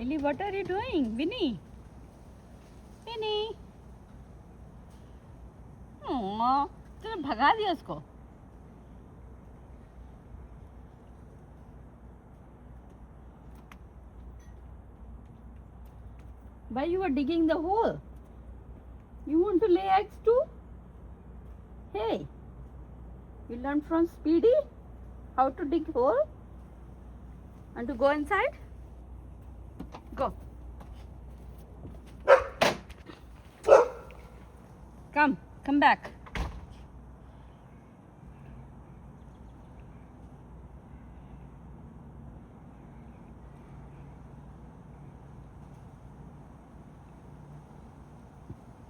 Lily, what are you doing? Winny? Winny? तूने भगा दिया उसको. Why you are digging the hole? You want to lay eggs too? Hey, you learned from Speedy how to dig hole and to go inside? Go. Come back.